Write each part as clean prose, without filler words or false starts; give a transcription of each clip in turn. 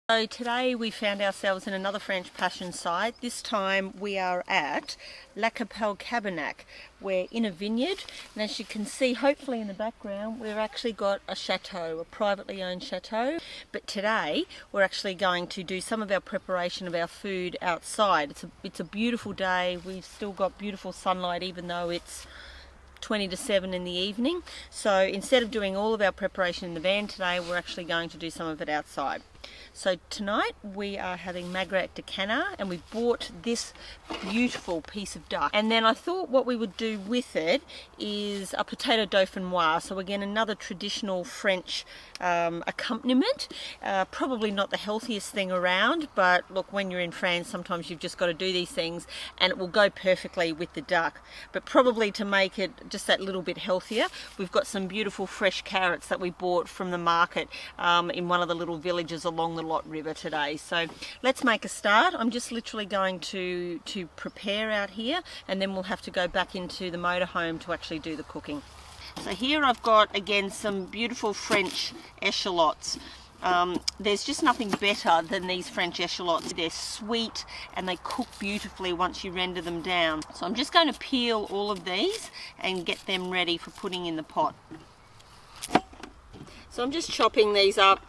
So today we found ourselves in another French passion site. This time we are at La Capelle Cabernac. We're in a vineyard, and as you can see hopefully in the background, we've actually got a chateau, a privately owned chateau. But today we're actually going to do some of our preparation of our food outside. It's a beautiful day. We've still got beautiful sunlight even though it's 20 to 7 in the evening. So instead of doing all of our preparation in the van today, we're actually going to do some of it outside. So tonight we are having magret de canard, and we bought this beautiful piece of duck. And then I thought what we would do with it is a potato Dauphinoise. So again, another traditional French accompaniment. Probably not the healthiest thing around, but look, when you're in France, sometimes you've just got to do these things, and it will go perfectly with the duck. But probably to make it just that little bit healthier, we've got some beautiful fresh carrots that we bought from the market in one of the little villages along the Lot River today. So let's make a start. I'm just literally going to prepare out here, and then we'll have to go back into the motorhome to actually do the cooking. So here I've got again some beautiful French echalots. There's just nothing better than these French echalots. They're sweet and they cook beautifully once you render them down. So I'm just going to peel all of these and get them ready for putting in the pot. So I'm just chopping these up,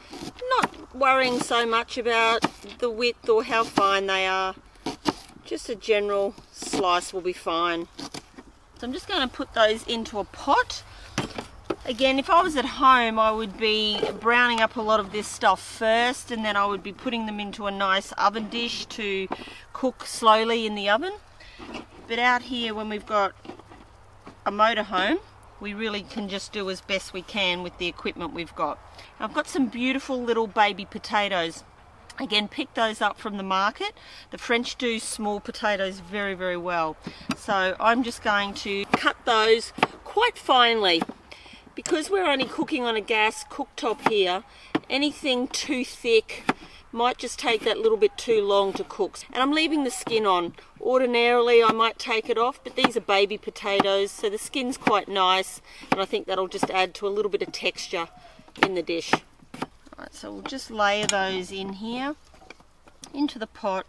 not worrying so much about the width or how fine they are. Just a general slice will be fine. So I'm just going to put those into a pot. Again, if I was at home, I would be browning up a lot of this stuff first, and then I would be putting them into a nice oven dish to cook slowly in the oven. But out here, when we've got a motorhome, we really can just do as best we can with the equipment we've got. I've got some beautiful little baby potatoes. Again, pick those up from the market. The French do small potatoes very, very well. So I'm just going to cut those quite finely. Because we're only cooking on a gas cooktop here, anything too thick might just take that little bit too long to cook. And I'm leaving the skin on. Ordinarily I might take it off, but these are baby potatoes, so the skin's quite nice, and I think that'll just add to a little bit of texture in the dish. Alright, so we'll just layer those in here, into the pot.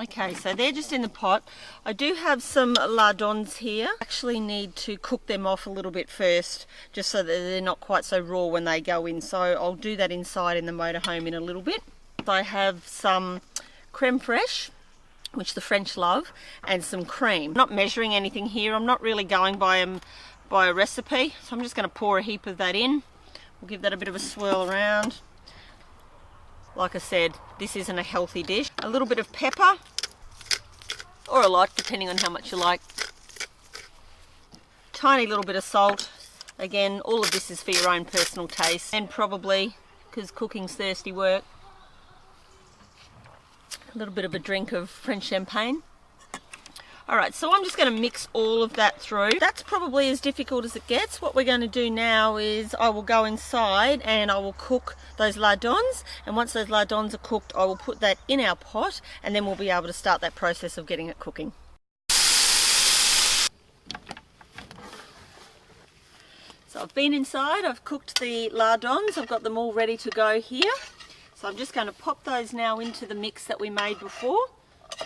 Okay, so they're just in the pot. I do have some lardons here. I actually need to cook them off a little bit first, just so that they're not quite so raw when they go in. So I'll do that inside in the motorhome in a little bit. I have some creme fraiche, which the French love, and some cream. I'm not measuring anything here. I'm not really going by a recipe. So I'm just going to pour a heap of that in. We'll give that a bit of a swirl around. Like I said, this isn't a healthy dish. A little bit of pepper, or a lot, depending on how much you like. Tiny little bit of salt. Again, all of this is for your own personal taste, and probably, because cooking's thirsty work, a little bit of a drink of French champagne. Alright, so I'm just going to mix all of that through. That's probably as difficult as it gets. What we're going to do now is I will go inside and I will cook those lardons, and once those lardons are cooked, I will put that in our pot, and then we'll be able to start that process of getting it cooking. So I've been inside, I've cooked the lardons, I've got them all ready to go here. So I'm just going to pop those now into the mix that we made before.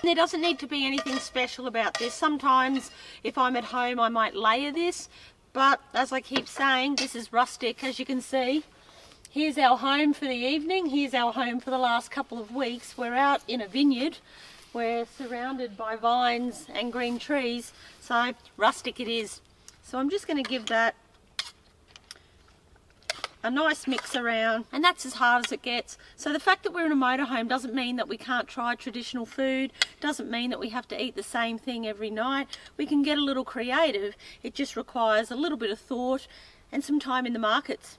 There doesn't need to be anything special about this. Sometimes if I'm at home I might layer this, but as I keep saying, this is rustic. As you can see, here's our home for the evening, here's our home for the last couple of weeks. We're out in a vineyard, we're surrounded by vines and green trees, so rustic it is. So I'm just going to give that a nice mix around, and that's as hard as it gets. So the fact that we're in a motorhome doesn't mean that we can't try traditional food, doesn't mean that we have to eat the same thing every night. We can get a little creative. It just requires a little bit of thought and some time in the markets.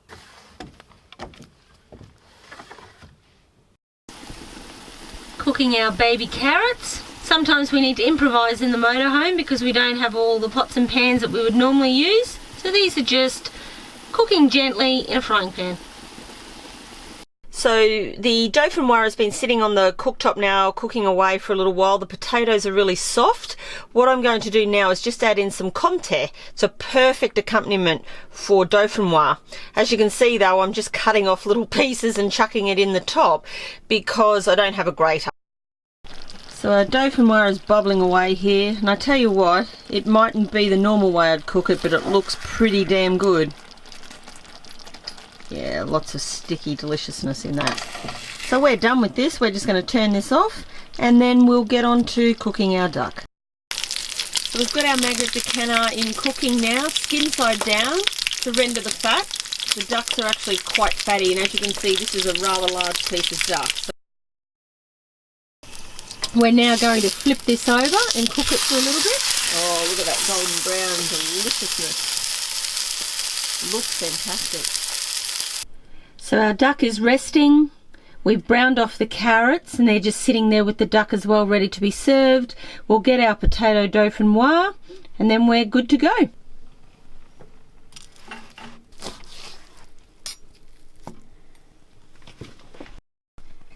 Cooking our baby carrots. Sometimes we need to improvise in the motorhome because we don't have all the pots and pans that we would normally use. So these are just cooking gently in a frying pan. So the Dauphinoise has been sitting on the cooktop now, cooking away for a little while. The potatoes are really soft. What I'm going to do now is just add in some Comté. It's a perfect accompaniment for Dauphinoise. As you can see though, I'm just cutting off little pieces and chucking it in the top because I don't have a grater. So our Dauphinoise is bubbling away here, and I tell you what, it mightn't be the normal way I'd cook it, but it looks pretty damn good. Yeah, lots of sticky deliciousness in that. So we're done with this. We're just going to turn this off and then we'll get on to cooking our duck. So we've got our magret de canard in cooking now, skin side down to render the fat. The ducks are actually quite fatty, and as you can see, this is a rather large piece of duck. So we're now going to flip this over and cook it for a little bit. Oh, look at that golden brown deliciousness. Looks fantastic. So our duck is resting. We've browned off the carrots and they're just sitting there with the duck as well, ready to be served. We'll get our potato Dauphinoise and then we're good to go.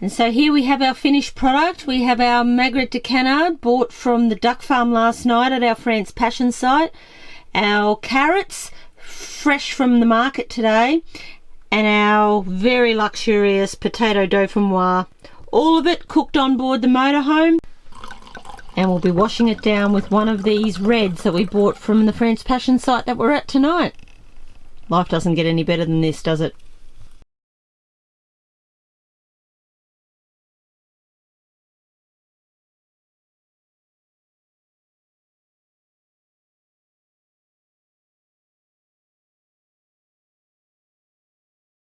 And so here we have our finished product. We have our magret de canard bought from the duck farm last night at our France Passion site. Our carrots fresh from the market today. And our very luxurious potato Dauphinoise. All of it cooked on board the motorhome. And we'll be washing it down with one of these reds that we bought from the France Passion site that we're at tonight. Life doesn't get any better than this, does it?